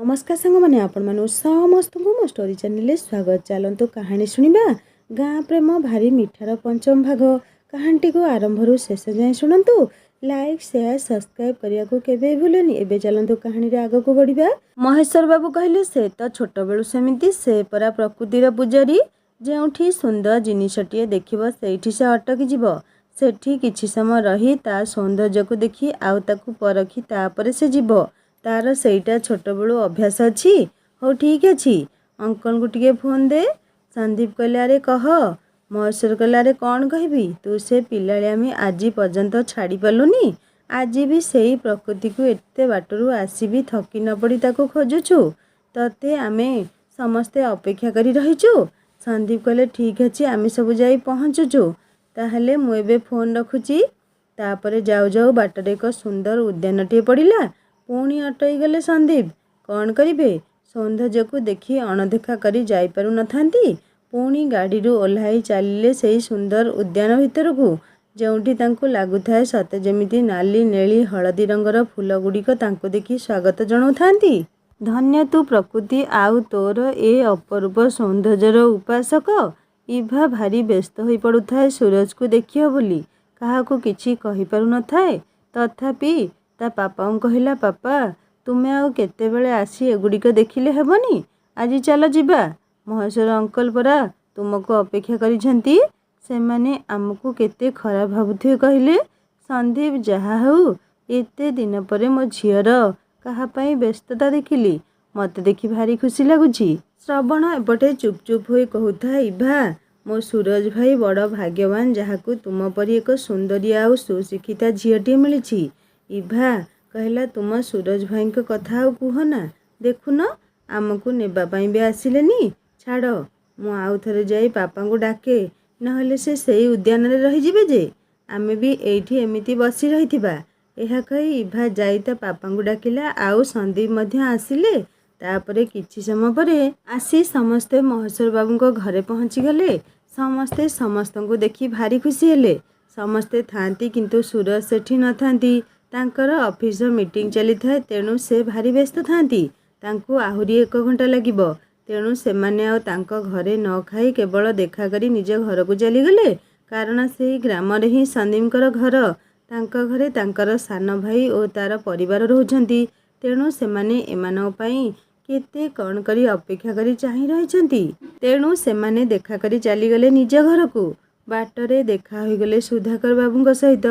नमस्कार सांग मैंने आपण मानु समस्त को मो स्टोरी चैनल स्वागत। चलतु कहानी शुणा गाँ प्रेम भारी मिठार पंचम भाग। कहानी को आरंभ शेष जाए शुणु। लाइक शेयर सब्सक्राइब करने को केबे भूलनी। एबे चलतु कहानी आग को बढ़िया। महेश्वर बाबू कहले से तो छोट बेलू सेमिति से परा प्रकृतिर पूजारी। जेउठी सुंदर जिनिसटीए देखिब सेठी से अटकी जीव। सेठी किछि समय रही ता सौंदर्य को देखी आउ ताकू परखी तापरे से जीव। तार सेटा छोट बेलू अभ्यास अच्छी। हो ठीक अच्छी अंकल को टिके फोन दे। संदीप कहले अरे कह। महेश्वर कहले अरे कौन कहबी तू से पिलायामी आज पर्यंत छाड़ी पालुनी। आज भी सही प्रकृति को एते बाटरू आसीबी थकी न पड़ी ताको खोजुछु। तते आमे समस्ते अपेक्षा करी रहिछु। संदीप कहले ठीक अच्छे आमे सब जाई पहुँचुछु। ताहले मु एबे फोन रखुची। तापरे जाऊ जाऊ बाटरे एक सुंदर उद्यानटीए पड़िला। पुणी अटई गले संदीप। कौन करिबे सौंदर्य को देखी अणदेखा करी जाई पारु नथांती। पुणी गाड़ी ओह्लाई चलिले सेही सुंदर उद्यान भितर को जोंठी तांको लागुथाए सते जेमिति नाली नेली हलदी रंगर फूल गुड़िक तांको देखी स्वागत जणाउथांती। धन्य तू प्रकृति आउ तोर ए अपरूप सौंदर्यर उपासक। इभा भारी व्यस्त हो पड़ुथाए सूरज को देखियो बोली। काहाको किछि कहि पारु नथाए। तथापि ता पापा कहला पापा तुमे आउ केतेबेले आसी एगुड़िक देखिले हेबनी। आज चल जिबा। महेश्वर अंकल परा तुमको अपेक्षा करिसेंती। सेमाने आमको केते खराब भाबुथिबे कहले। संदीप जहा हऊ एते दिन परे मो झियर कहा पई व्यस्तता देखिली। मते देखि भारी खुशी लागुची। श्रवण एपटे चुप चुप होई कहूथा इभा मो सूरज भाई बड़ भाग्यवान जहाकू तुम परी एक सुंदरी आउ सुशिक्षिता झीटी मिली। इभा कहला तुम सूरज भाई कथा आउ कहना। देखुन आमको नेबापाई भी आसिलेनी। छाड़ मु आउ थरे जाई पापा को डाके नहले से सही उद्यान रे रही जिबे जे आमे भी एठी एमिति बसी रहिथिबा। एहा कही इभा जाई ता पापा को डाकिला। आउ संदीप मध्य आसिले। तापरे किछि समय परे आसी समस्ते महेश्वर बाबू को घरे पहुँची गले। समस्ते समस्तन को देखी भारी खुशी हेले। समस्ते थांती किंतु सूरज सेठी न थांती। तांकर ऑफिस मीटिंग चली थाए तेणु से भारी व्यस्त थांती। तांको आहुरी 1 घंटा लागिबो। तेणु सेमाने आउ तांको घरे न खाई केवल देखा करी निज घर को चली गले। कारण से ग्राम रे ही संदीपकर घर। तांको घरे तांकर सान भाई और तार परिवार रहउछंती। तेणु सेमाने एमानक पई केते कौन करी अपेक्षा करी चाही रहिछंती। तेणु सेमाने देखा करी चली गले निज घर को। बाटरे देखा होई गले सुधाकर बाबूଙ୍କ सहित।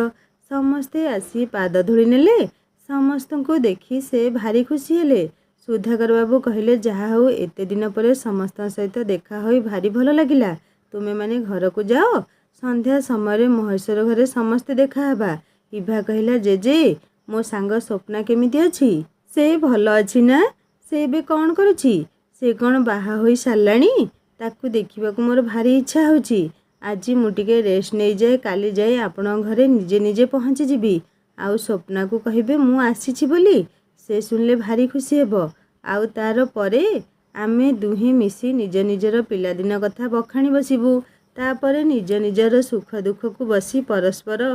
समस्ते आसी पाद धूली नेले। समस्त को देखी से भारी खुशी हेले। सुधाकर बाबू कहले जहा हो एते दिन परे समस्त सहित देखा होई भारी भल लागिला। तुमे माने घर को जाओ। संध्या समय महेश्वर घरे समस्ते देखा हबा। इभा कहला जेजे मो सांग स्वप्ना केमिति अछि। से भल अछि ना। से बे कौन करुछि। से कौन बाहा होई सारलाणी। ताकू देखिबा को मोर भारी इच्छा होछि। आज मु टिके रेस्ट नहीं जाए काली जाए आपण घरे निजे निजे पहुँची जीवी। आउ स्वप्ना को कहिबे मु आसीछि बोली। से सुनले भारी खुशी हेबो। आउ तार परे आमे दुही मिसी निज निजर पिलादिन कथा बखाणी बसिबू। तापरे निज निजर सुख दुख को बसी परस्पर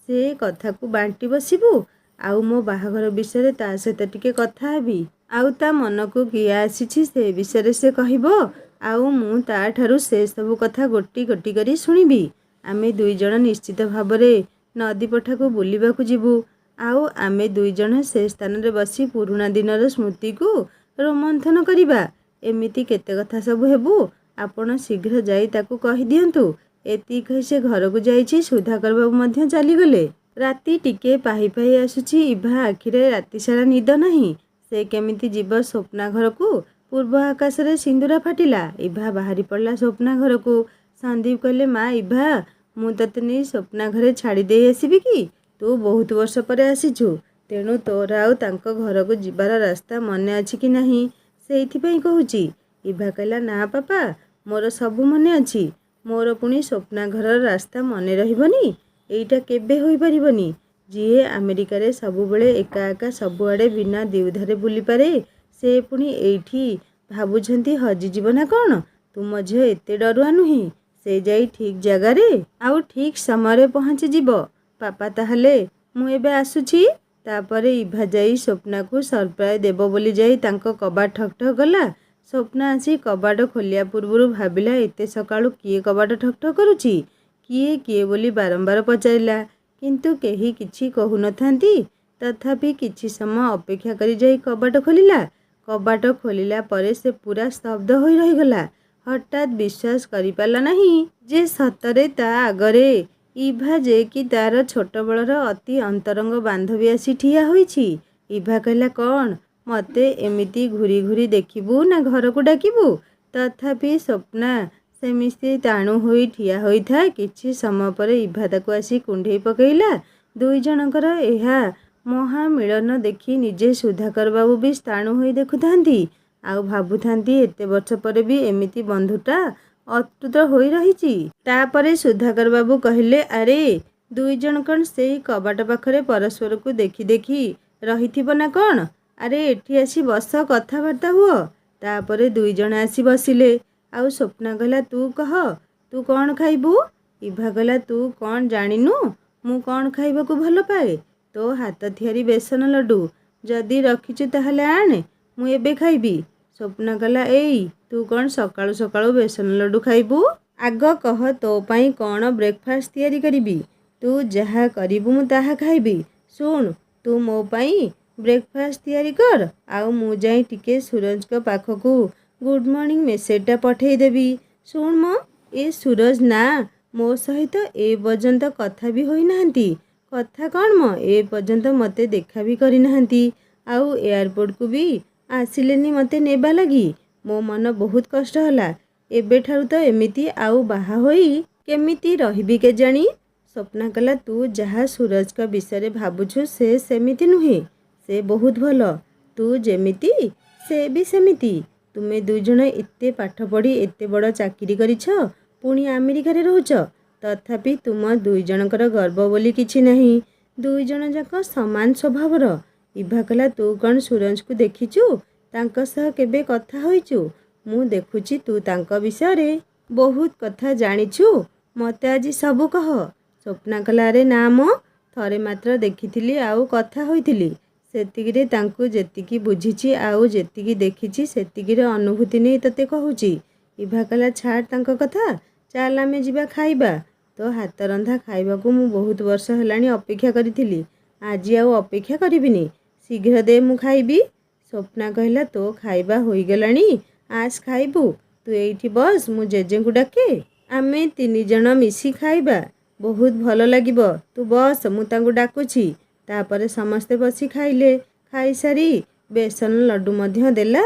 से कथा को बांटी बसिबू। आउ मो बाहाघर विषय ता सहित टिके कथा हेबी। आउ ता मन को किए आसीछि से विषय से कहबो। आउ मु ता ठारू से सब कथा गोटी गोटी करी सुनिबी। आमे दुई जण निश्चित भावरे नदी पठा को बुलिबा को जीवू। आउ आमे दुई जण से स्थान रे बसी पुराना दिनर स्मृति को रोमंथन करिबा। एमिति केते कथा सब हेबू। आपण शीघ्र जाई ताकू कहि दियंतु। एति कहि से घर को जाईछि। सुधाकर बाबू मध्य चली गले। राती टिके पाही पाही आसुछि। इभा आखिरे राति सारा निद नहीं। से केमिति जीव स्वप्ना घर को। पूर्व आकाश रे सिंदूरा फाटिला। इभा बाहरी पड़ला स्वप्ना घर को। संदीप कहले माँ इभा मु तते नहीं स्वप्ना घरे छाड़ी दे आसीबी कि। तू बहुत वर्ष पर आसीछु। तेणु तोर आउ तांको घर को जीवार रास्ता मने अछि कि नहीं सेइथि पई कहूची। इभा कहला ना पापा मोर सबु मने अछि। मोर पुणी स्वप्ना घर रास्ता मने रहिबनी। एइटा केबे होई परिबनी। जीए अमेरिका रे सबु बेले एका एका सबुआडे बिना दिउधारे बुली पारे से पुणी एइठी भाबुछंती हजी जीवना कौन। तुम झियो एते डरुआ नुही। से जाई ठीक जगार आउ ठीक समय पहुँची जीव। पापा ताहले मु एबे आसुछि। ତାପରେ ଇଭା ଯାଇ ସ୍ୱପ୍ନାକୁ ସରପ୍ରାଇଜ୍ ଦେବ ବୋଲି ଯାଇ ତାଙ୍କ କବାଟ ଠକ୍ ଠକ୍ କଲା। ସ୍ୱପ୍ନା ଆସି କବାଟ ଖୋଲିବା ପୂର୍ବରୁ ଭାବିଲା ଏତେ ସକାଳୁ କିଏ କବାଟ ଠକ୍ ଠକ୍ କରୁଛି, କିଏ ବୋଲି ବାରମ୍ବାର ପଚାରିଲା। କିନ୍ତୁ କେହି କିଛି କହୁନଥାନ୍ତି। ତଥାପି କିଛି ସମୟ ଅପେକ୍ଷା କରି ଯାଇ କବାଟ ଖୋଲିଲା। କବାଟ ଖୋଲିଲା ପରେ ସେ ପୁରା ସ୍ତବ୍ଧ ହୋଇ ରହିଗଲା। ହଠାତ୍ ବିଶ୍ୱାସ କରିପାରିଲା ନାହିଁ ଯେ ସତରେ ତା ଆଗରେ ଇଭା, ଯେ କି ତାର ଛୋଟବେଳର ଅତି ଅନ୍ତରଙ୍ଗ ବାନ୍ଧବୀ ଆସି ଠିଆ ହୋଇଛି। ଇଭା କହିଲା, କ'ଣ ମୋତେ ଏମିତି ଘୁରି ଘୁରି ଦେଖିବୁ ନା ଘରକୁ ଡାକିବୁ? ତଥାପି ସ୍ୱପ୍ନା ସେମିତି ଟାଣୁ ହୋଇ ଠିଆ ହୋଇଥାଏ। କିଛି ସମୟ ପରେ ଇଭା ତାକୁ ଆସି କୁଣ୍ଢେଇ ପକାଇଲା। ଦୁଇ ଜଣଙ୍କର ଏହା ମହାମିଳନ ଦେଖି ନିଜେ ସୁଧାକର ବାବୁ ବି ସ୍ଥାଣୁ ହୋଇ ଦେଖୁଥାନ୍ତି ଆଉ ଭାବୁଥାନ୍ତି ଏତେ ବର୍ଷ ପରେ ବି ଏମିତି ବନ୍ଧୁତା ଅତୁଟ ହୋଇ ରହିଛି। ତାପରେ ସୁଧାକର ବାବୁ କହିଲେ, ଆରେ ଦୁଇ ଜଣ କ'ଣ ସେଇ କବାଟ ପାଖରେ ପରସ୍ପରକୁ ଦେଖି ଦେଖି ରହିଥିବ ନା କ'ଣ? ଆରେ ଏଠି ଆସି ବସ, କଥାବାର୍ତ୍ତା ହୁଅ। ତାପରେ ଦୁଇ ଜଣ ଆସି ବସିଲେ। ଆଉ ସ୍ୱପ୍ନା କହିଲା, ତୁ କହ, ତୁ କ'ଣ ଖାଇବୁ? ଇଭା କହିଲା, ତୁ କ'ଣ ଜାଣିନୁ ମୁଁ କ'ଣ ଖାଇବାକୁ ଭଲ ପାଏ? ତୋ ହାତ ତିଆରି ବେସନ ଲଡ଼ୁ ଯଦି ରଖିଛୁ ତାହେଲେ ଆଣେ, ମୁଁ ଏବେ ଖାଇବି। ସ୍ୱପ୍ନା କହିଲା, ଏଇ ତୁ କ'ଣ ସକାଳୁ ସକାଳୁ ବେସନ ଲଡ଼ୁ ଖାଇବୁ? ଆଗ କହ ତୋ ପାଇଁ କ'ଣ ବ୍ରେକଫାଷ୍ଟ ତିଆରି କରିବି? ତୁ ଯାହା କରିବୁ ମୁଁ ତାହା ଖାଇବି। ଶୁଣ, ତୁ ମୋ ପାଇଁ ବ୍ରେକଫାଷ୍ଟ ତିଆରି କର, ଆଉ ମୁଁ ଯାଇ ଟିକେ ସୁରଜଙ୍କ ପାଖକୁ ଗୁଡ୍ ମର୍ଣ୍ଣିଂ ମେସେଜଟା ପଠାଇଦେବି। ଶୁଣ ମ, ଏ ସୁରଜ ନା ମୋ ସହିତ ଏ ପର୍ଯ୍ୟନ୍ତ କଥା ବି ହୋଇନାହାନ୍ତି। କଥା କ'ଣ ମ, ଏ ପର୍ଯ୍ୟନ୍ତ ମୋତେ ଦେଖା ବି କରିନାହାନ୍ତି, ଆଉ ଏୟାରପୋର୍ଟକୁ ବି ଆସିଲେନି ମୋତେ ନେବା ଲାଗି। ମୋ ମନ ବହୁତ କଷ୍ଟ ହେଲା। ଏବେଠାରୁ ତ ଏମିତି ଆଉ ବାହା ହୋଇ କେମିତି ରହିବି କେଜାଣି? ସ୍ୱପ୍ନା କହିଲା, ତୁ ଯାହା ସୁରଜଙ୍କ ବିଷୟରେ ଭାବୁଛୁ ସେ ସେମିତି ନୁହେଁ। ସେ ବହୁତ ଭଲ। ତୁ ଯେମିତି ସେ ବି ସେମିତି। ତୁମେ ଦୁଇ ଜଣ ଏତେ ପାଠ ପଢ଼ି ଏତେ ବଡ଼ ଚାକିରି କରିଛ, ପୁଣି ଆମେରିକାରେ ରହୁଛ। ତଥାପି ତୁମ ଦୁଇ ଜଣଙ୍କର ଗର୍ବ ବୋଲି କିଛି ନାହିଁ। ଦୁଇ ଜଣ ଯାକ ସମାନ ସ୍ୱଭାବର। ଇଭା କହିଲା, ତୁ କ'ଣ ସୁରଜକୁ ଦେଖିଛୁ? ତାଙ୍କ ସହ କେବେ କଥା ହୋଇଛୁ? ମୁଁ ଦେଖୁଛି ତୁ ତାଙ୍କ ବିଷୟରେ ବହୁତ କଥା ଜାଣିଛୁ। ମୋତେ ଆଜି ସବୁ କହ। ସ୍ୱପ୍ନା କହିଲା, ଆରେ ନା ମ, ଥରେ ମାତ୍ର ଦେଖିଥିଲି ଆଉ କଥା ହୋଇଥିଲି। ସେତିକିରେ ତାଙ୍କୁ ଯେତିକି ବୁଝିଛି ଆଉ ଯେତିକି ଦେଖିଛି ସେତିକିର ଅନୁଭୂତି ନେଇ ତୋତେ କହୁଛି। ଇଭା କହିଲା, ଛାଡ଼ ତାଙ୍କ କଥା, ଚାଲ ଆମେ ଯିବା ଖାଇବା। ତୋ ହାତ ରନ୍ଧା ଖାଇବାକୁ ମୁଁ ବହୁତ ବର୍ଷ ହେଲାଣି ଅପେକ୍ଷା କରିଥିଲି। ଆଜି ଆଉ ଅପେକ୍ଷା କରିବିନି, ଶୀଘ୍ର ଦେ, ମୁଁ ଖାଇବି। ସ୍ୱପ୍ନା କହିଲା, ତୋ ଖାଇବା ହୋଇଗଲାଣି, ଆସ ଖାଇବୁ। ତୁ ଏଇଠି ବସ, ମୁଁ ଜେଜେଙ୍କୁ ଡାକେ, ଆମେ ତିନି ଜଣ ମିଶି ଖାଇବା। ବହୁତ ଭଲ ଲାଗିବ। ତୁ ବସ, ମୁଁ ତାଙ୍କୁ ଡାକୁଛି। ତାପରେ ସମସ୍ତେ ବସି ଖାଇଲେ। ଖାଇସାରି ବେସନ ଲଡ଼ୁ ମଧ୍ୟ ଦେଲା।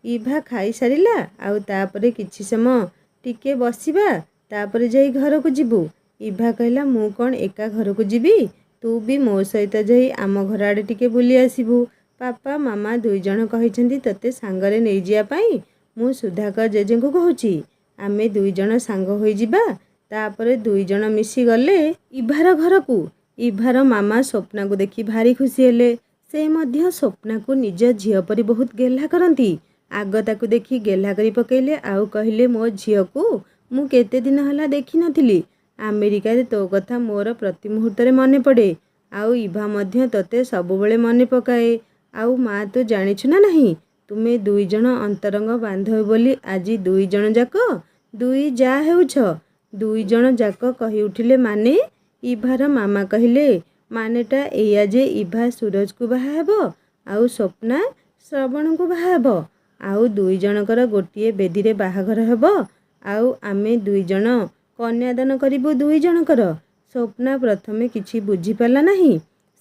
ଇଭା ଖାଇସାରିଲା। ଆଉ ତାପରେ କିଛି ସମୟ ଟିକେ ବସିବା, ତାପରେ ଯାଇ ଘରକୁ ଯିବୁ। ଇଭା କହିଲା, ମୁଁ କ'ଣ ଏକା ଘରକୁ ଯିବି? ତୁ ବି ମୋ ସହିତ ଯାଇ ଆମ ଘର ଆଡ଼େ ଟିକେ ବୁଲି ଆସିବୁ। ପାପା ମାମା ଦୁଇ ଜଣ କହିଛନ୍ତି ତୋତେ ସାଙ୍ଗରେ ନେଇଯିବା ପାଇଁ। ମୁଁ ସୁଧାକର ଜେଜେଙ୍କୁ କହୁଛି, ଆମେ ଦୁଇ ଜଣ ସାଙ୍ଗ ହୋଇଯିବା। ତାପରେ ଦୁଇ ଜଣ ମିଶି ଗଲେ ଇଭାର ଘରକୁ। ଇଭାର ମାମା ସ୍ୱପ୍ନାକୁ ଦେଖି ଭାରି ଖୁସି ହେଲେ। ସେ ମଧ୍ୟ ସ୍ୱପ୍ନାକୁ ନିଜ ଝିଅ ପରି ବହୁତ ଗେହ୍ଲା କରନ୍ତି। ଆଗ ତାକୁ ଦେଖି ଗେହ୍ଲା କରି ପକାଇଲେ ଆଉ କହିଲେ, ମୋ ଝିଅକୁ ମୁଁ କେତେ ଦିନ ହେଲା ଦେଖିନଥିଲି। ଆମେରିକାରେ ତୋ କଥା ମୋର ପ୍ରତି ମୁହୂର୍ତ୍ତରେ ମନେ ପଡ଼େ। ଆଉ ଇଭା ମଧ୍ୟ ତୋତେ ସବୁବେଳେ ମନେ ପକାଏ। ଆଉ ମା, ତୁ ଜାଣିଛୁ ନା ନାହିଁ, ତୁମେ ଦୁଇ ଜଣ ଅନ୍ତରଙ୍ଗ ବାନ୍ଧବୀ ବୋଲି ଆଜି ଦୁଇ ଜଣ ଯାକ ଦୁଇ ଯା ହେଉଛ। ଦୁଇ ଜଣ ଯାକ କହି ଉଠିଲେ, ମାନେ? ଇଭାର ମାମା କହିଲେ, ମାନେଟା ଏଇଆ ଯେ ଇଭା ସୁରଜକୁ ବାହା ହେବ ଆଉ ସ୍ୱପ୍ନା ଶ୍ରବଣଙ୍କୁ ବାହା ହେବ। ଆଉ ଦୁଇ ଜଣଙ୍କର ଗୋଟିଏ ବେଦିରେ ବାହାଘର ହେବ। ଆଉ ଆମେ ଦୁଇ ଜଣ କନ୍ୟାଦାନ କରିବୁ ଦୁଇ ଜଣଙ୍କର। ସ୍ୱପ୍ନା ପ୍ରଥମେ କିଛି ବୁଝିପାରିଲା ନାହିଁ।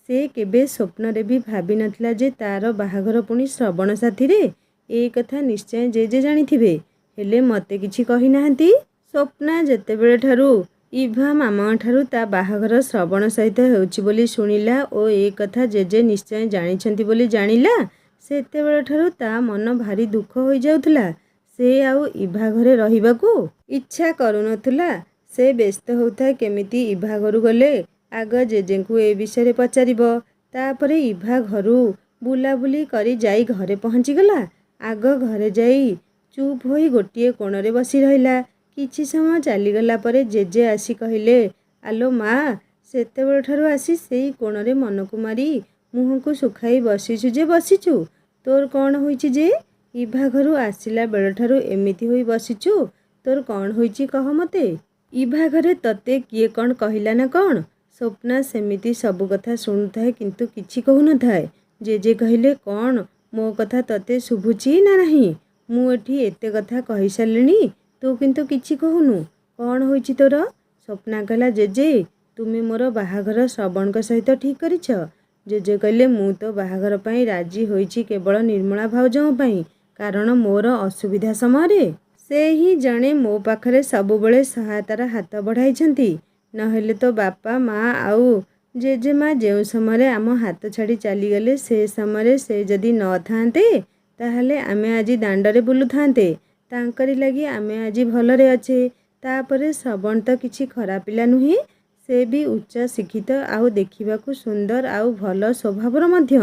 ସେ କେବେ ସ୍ୱପ୍ନରେ ବି ଭାବିନଥିଲା ଯେ ତାର ବାହାଘର ପୁଣି ଶ୍ରବଣ ସାଥିରେ। ଏ କଥା ନିଶ୍ଚୟ ଜେଜେ ଜାଣିଥିବେ, ହେଲେ ମୋତେ କିଛି କହିନାହାନ୍ତି। ସ୍ୱପ୍ନା ଯେତେବେଳେ ଠାରୁ ଇଭା ମାମାଙ୍କଠାରୁ ତା ବାହାଘର ଶ୍ରବଣ ସହିତ ହେଉଛି ବୋଲି ଶୁଣିଲା ଓ ଏ କଥା ଜେଜେ ନିଶ୍ଚୟ ଜାଣିଛନ୍ତି ବୋଲି ଜାଣିଲା, ସେତେବେଳଠାରୁ ତା ମନ ଭାରି ଦୁଃଖ ହୋଇଯାଉଥିଲା। ସେ ଆଉ ଇଭା ଘରେ ରହିବାକୁ ଇଚ୍ଛା କରୁନଥିଲା। ସେ ବ୍ୟସ୍ତ ହେଉଥାଏ କେମିତି ଇଭା ଘରୁ ଗଲେ ଆଗ ଜେଜେଙ୍କୁ ଏ ବିଷୟରେ ପଚାରିବ। ତାପରେ ଇଭା ଘରୁ ବୁଲାବୁଲି କରି ଯାଇ ଘରେ ପହଞ୍ଚିଗଲା। ଆଗ ଘରେ ଯାଇ ଚୁପ୍ ହୋଇ ଗୋଟିଏ କୋଣରେ ବସି ରହିଲା। କିଛି ସମୟ ଚାଲିଗଲା ପରେ ଜେଜେ ଆସି କହିଲେ, ଆଲୋ ମା, ସେତେବେଳଠାରୁ ଆସି ସେଇ କୋଣରେ ମନକୁ ମାରି ମୁହଁକୁ ଶୁଖାଇ ବସିଛୁ ଯେ ବସିଛୁ। ତୋର କ'ଣ ହୋଇଛି ଯେ? ଇଭା ଘରୁ ଆସିଲା ବେଳଠାରୁ ଏମିତି ହୋଇ ବସିଛୁ। ତୋର କ'ଣ ହୋଇଛି କହ ମୋତେ। ଇଭା ଘରେ ତତେ କିଏ କ'ଣ କହିଲା ନା କ'ଣ? ସ୍ୱପ୍ନା ସେମିତି ସବୁ କଥା ଶୁଣୁଥାଏ କିନ୍ତୁ କିଛି କହୁନଥାଏ। ଜେଜେ କହିଲେ, କ'ଣ ମୋ କଥା ତତେ ଶୁଭୁଛି ନା ନାହିଁ? ମୁଁ ଏଠି ଏତେ କଥା କହିସାରିଲିଣି, ତୁ କିନ୍ତୁ କିଛି କହୁନୁ। କ'ଣ ହୋଇଛି ତୋର? ସ୍ୱପ୍ନା କହିଲା, ଜେଜେ ତୁମେ ମୋର ବାହାଘର ଶ୍ରବଣଙ୍କ ସହିତ ଠିକ୍ କରିଛ। ଜେଜେ କହିଲେ, ମୁଁ ତ ବାହାଘର ପାଇଁ ରାଜି ହୋଇଛି କେବଳ ନିର୍ମଳା ଭାଉଜଙ୍କ ପାଇଁ। କାରଣ ମୋର ଅସୁବିଧା ସମୟରେ ସେ ହିଁ ଜଣେ ମୋ ପାଖରେ ସବୁବେଳେ ସହାୟତାର ହାତ ବଢ଼ାଇଛନ୍ତି। ନହେଲେ ତ ବାପା, ମା ଆଉ ଜେଜେମା ଯେଉଁ ସମୟରେ ଆମ ହାତ ଛାଡ଼ି ଚାଲିଗଲେ ସେ ସମୟରେ ସେ ଯଦି ନଥାନ୍ତେ ତାହେଲେ ଆମେ ଆଜି ଦାଣ୍ଡରେ ବୁଲୁଥାନ୍ତେ। ତାଙ୍କରି ଲାଗି ଆମେ ଆଜି ଭଲରେ ଅଛେ। ତାପରେ ଶ୍ରବଣ ତ କିଛି ଖରାପ ପିଲା ନୁହେଁ। ସେ ବି ଉଚ୍ଚ ଶିକ୍ଷିତ ଆଉ ଦେଖିବାକୁ ସୁନ୍ଦର ଆଉ ଭଲ ସ୍ୱଭାବର ମଧ୍ୟ।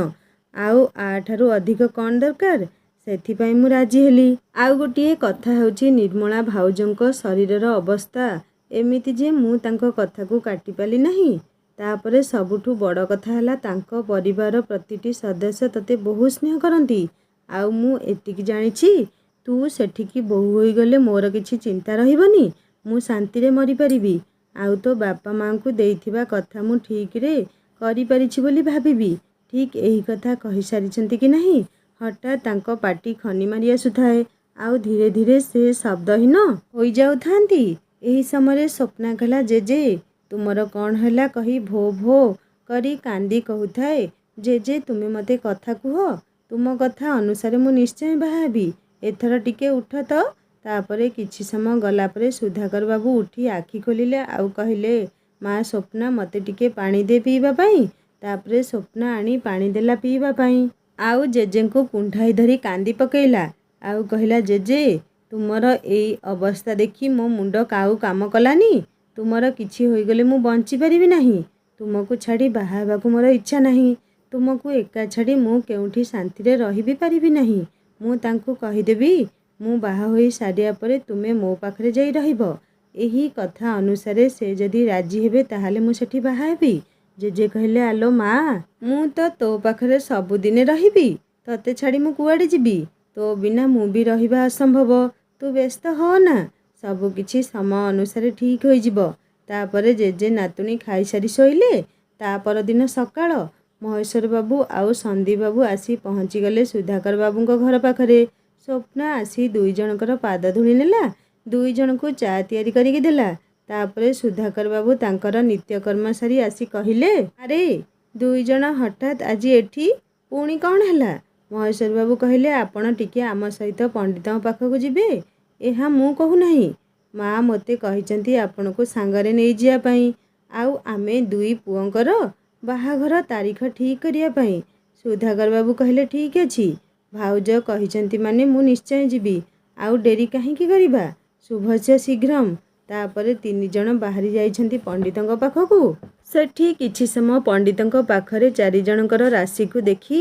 ଆଉ ଆଠାରୁ ଅଧିକ କ'ଣ ଦରକାର? ସେଥିପାଇଁ ମୁଁ ରାଜି ହେଲି। ଆଉ ଗୋଟିଏ କଥା ହେଉଛି ନିର୍ମଳା ଭାଉଜଙ୍କ ଶରୀରର ଅବସ୍ଥା ଏମିତି ଯେ ମୁଁ ତାଙ୍କ କଥାକୁ କାଟିପାରିଲି ନାହିଁ। ତାପରେ ସବୁଠୁ ବଡ଼ କଥା ହେଲା ତାଙ୍କ ପରିବାର ପ୍ରତିଟି ସଦସ୍ୟ ତତେ ବହୁତ ସ୍ନେହ କରନ୍ତି। ଆଉ ମୁଁ ଏତିକି ଜାଣିଛି, ତୁ ସେଠିକି ବୋହୂ ହୋଇଗଲେ ମୋର କିଛି ଚିନ୍ତା ରହିବନି। ମୁଁ ଶାନ୍ତିରେ ମରିପାରିବି। ଆଉ ତୋ ବାପା ମାଆଙ୍କୁ ଦେଇଥିବା କଥା ମୁଁ ଠିକ୍ରେ କରିପାରିଛି ବୋଲି ଭାବିବି। ଠିକ୍ ଏହି କଥା କହିସାରିଛନ୍ତି କି ନାହିଁ ହଠାତ୍ ତାଙ୍କ ପାଟି ଖନି ମାରି ଆସୁଥାଏ ଆଉ ଧୀରେ ଧୀରେ ସେ ଶବ୍ଦହୀନ ହୋଇଯାଉଥାନ୍ତି। ଏହି ସମୟରେ ସ୍ୱପ୍ନା କହିଲା, ଜେଜେ ତୁମର କ'ଣ ହେଲା କହି ଭୋ ଭୋ କରି କାନ୍ଦି କହୁଥାଏ। ଜେଜେ ତୁମେ ମୋତେ କଥା କୁହ। ତୁମ କଥା ଅନୁସାରେ ମୁଁ ନିଶ୍ଚୟ ବାହା ହେବି। ଏଥର ଟିକେ ଉଠ ତ। ତାପରେ କିଛି ସମୟ ଗଲା ପରେ ସୁଧାକର ବାବୁ ଉଠି ଆଖି ଖୋଲିଲେ ଆଉ କହିଲେ, ମା ସ୍ୱପ୍ନା ମୋତେ ଟିକେ ପାଣି ଦେ ପିଇବା ପାଇଁ। ତାପରେ ସ୍ୱପ୍ନା ଆଣି ପାଣି ଦେଲା ପିଇବା ପାଇଁ। ଆଉ ଜେଜେଙ୍କୁ କୁଣ୍ଢାଇ ଧରି କାନ୍ଦି ପକେଇଲା ଆଉ କହିଲା, ଜେଜେ ତୁମର ଏଇ ଅବସ୍ଥା ଦେଖି ମୋ ମୁଣ୍ଡ ଆଉ କାମ କଲାନି। ତୁମର କିଛି ହୋଇଗଲେ ମୁଁ ବଞ୍ଚିପାରିବି ନାହିଁ। ତୁମକୁ ଛାଡ଼ି ବାହା ହେବାକୁ ମୋର ଇଚ୍ଛା ନାହିଁ। ତୁମକୁ ଏକା ଛାଡ଼ି ମୁଁ କେଉଁଠି ଶାନ୍ତିରେ ରହିବି ପାରିବି ନାହିଁ। ମୁଁ ତାଙ୍କୁ କହିଦେବି ମୁଁ ବାହା ହୋଇ ସାରିବା ପରେ ତୁମେ ମୋ ପାଖରେ ଯାଇ ରହିବ। ଏହି କଥା ଅନୁସାରେ ସେ ଯଦି ରାଜି ହେବେ ତାହେଲେ ମୁଁ ସେଠି ବାହା ହେବି। ଜେଜେ କହିଲେ, ଆଲୋ ମା, ମୁଁ ତ ତୋ ପାଖରେ ସବୁଦିନେ ରହିବି। ତତେ ଛାଡ଼ି ମୁଁ କୁଆଡ଼େ ଯିବି? ତୋ ବିନା ମୁଁ ବି ରହିବା ଅସମ୍ଭବ। ତୁ ବ୍ୟସ୍ତ ହଅନା, ସବୁ କିଛି ସମୟ ଅନୁସାରେ ଠିକ୍ ହୋଇଯିବ। ତାପରେ ଜେଜେ ନାତୁଣୀ ଖାଇସାରି ଶୋଇଲେ। ତା ପରଦିନ ସକାଳ ମହେଶ୍ୱର ବାବୁ ଆଉ ସନ୍ଦୀପ ବାବୁ ଆସି ପହଞ୍ଚିଗଲେ ସୁଧାକର ବାବୁଙ୍କ ଘର ପାଖରେ। ସ୍ୱପ୍ନା ଆସି ଦୁଇ ଜଣଙ୍କର ପାଦ ଧୂଳି ନେଲା, ଦୁଇ ଜଣଙ୍କୁ ଚା ତିଆରି କରିକି ଦେଲା। ତାପରେ ସୁଧାକର ବାବୁ ତାଙ୍କର ନିତ୍ୟକର୍ମ ସାରି ଆସି କହିଲେ, ଆରେ ଦୁଇ ଜଣ ହଠାତ୍ ଆଜି ଏଠି ପୁଣି କ'ଣ ହେଲା? ମହେଶ୍ୱର ବାବୁ କହିଲେ, ଆପଣ ଟିକେ ଆମ ସହିତ ପଣ୍ଡିତଙ୍କ ପାଖକୁ ଯିବେ। ଏହା ମୁଁ କହୁନାହିଁ, ମା ମୋତେ କହିଛନ୍ତି ଆପଣଙ୍କୁ ସାଙ୍ଗରେ ନେଇଯିବା ପାଇଁ ଆଉ ଆମେ ଦୁଇ ପୁଅଙ୍କର ବାହାଘର ତାରିଖ ଠିକ୍ କରିବା ପାଇଁ। ସୁଧାକର ବାବୁ କହିଲେ, ଠିକ୍ ଅଛି, ଭାଉଜ କହିଛନ୍ତି ମାନେ ମୁଁ ନିଶ୍ଚୟ ଯିବି। ଆଉ ଡେରି କାହିଁକି କରିବା? ଶୁଭସ୍ୟ ଶୀଘ୍ରମ୍। ତାପରେ ତିନି ଜଣ ବାହାରି ଯାଇଛନ୍ତି ପଣ୍ଡିତଙ୍କ ପାଖକୁ। ସେଠି କିଛି ସମୟ ପଣ୍ଡିତଙ୍କ ପାଖରେ ଚାରିଜଣଙ୍କର ରାଶିକୁ ଦେଖି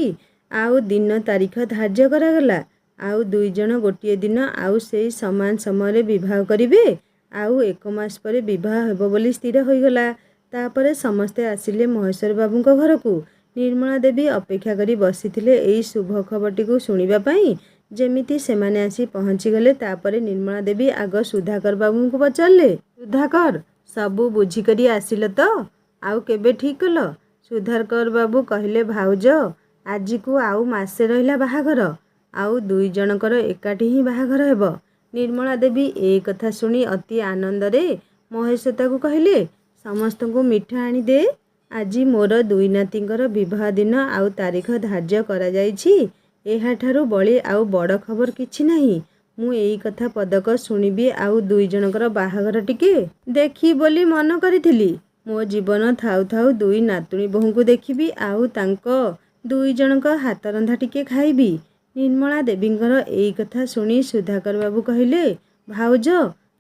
ଆଉ ଦିନ ତାରିଖ ଧାର୍ଯ୍ୟ କରାଗଲା। ଆଉ ଦୁଇ ଜଣ ଗୋଟିଏ ଦିନ ଆଉ ସେଇ ସମାନ ସମୟରେ ବିବାହ କରିବେ। ଆଉ 1 ମାସ ପରେ ବିବାହ ହେବ ବୋଲି ସ୍ଥିର ହୋଇଗଲା। ତାପରେ ସମସ୍ତେ ଆସିଲେ ମହେଶ୍ୱର ବାବୁଙ୍କ ଘରକୁ। ନିର୍ମଳା ଦେବୀ ଅପେକ୍ଷା କରି ବସିଥିଲେ ଏଇ ଶୁଭ ଖବରଟିକୁ ଶୁଣିବା ପାଇଁ। ଯେମିତି ସେମାନେ ଆସି ପହଞ୍ଚିଗଲେ ତାପରେ ନିର୍ମଳା ଦେବୀ ଆଗ ସୁଧାକର ବାବୁଙ୍କୁ ପଚାରିଲେ, ସୁଧାକର, ସବୁ ବୁଝିକରି ଆସିଲ ତ? ଆଉ କେବେ ଠିକ୍ କଲ? ସୁଧାକର ବାବୁ କହିଲେ, ଭାଉଜ ଆଜିକୁ ଆଉ ମାସେ ରହିଲା ବାହାଘର। ଆଉ ଦୁଇ ଜଣଙ୍କର ଏକାଠି ହିଁ ବାହାଘର ହେବ। ନିର୍ମଳା ଦେବୀ ଏ କଥା ଶୁଣି ଅତି ଆନନ୍ଦରେ ମହେଶ୍ୱତାକୁ କହିଲେ, ସମସ୍ତଙ୍କୁ ମିଠା ଆଣି ଦେ। ଆଜି ମୋର ଦୁଇ ନାତିଙ୍କର ବିବାହ ଦିନ ଆଉ ତାରିଖ ଧାର୍ଯ୍ୟ କରାଯାଇଛି। ଏହାଠାରୁ ବଳି ଆଉ ବଡ଼ ଖବର କିଛି ନାହିଁ। ମୁଁ ଏଇ କଥା ପଦକ ଶୁଣିବି ଆଉ ଦୁଇ ଜଣଙ୍କର ବାହାଘର ଟିକେ ଦେଖି ବୋଲି ମନ କରିଥିଲି। ମୋ ଜୀବନ ଥାଉ ଥାଉ ଦୁଇ ନାତୁଣୀ ବୋହୂଙ୍କୁ ଦେଖିବି ଆଉ ତାଙ୍କ ଦୁଇ ଜଣଙ୍କ ହାତରନ୍ଧା ଟିକେ ଖାଇବି। ନିର୍ମଳା ଦେବୀଙ୍କର ଏଇ କଥା ଶୁଣି ସୁଧାକର ବାବୁ କହିଲେ, ଭାଉଜ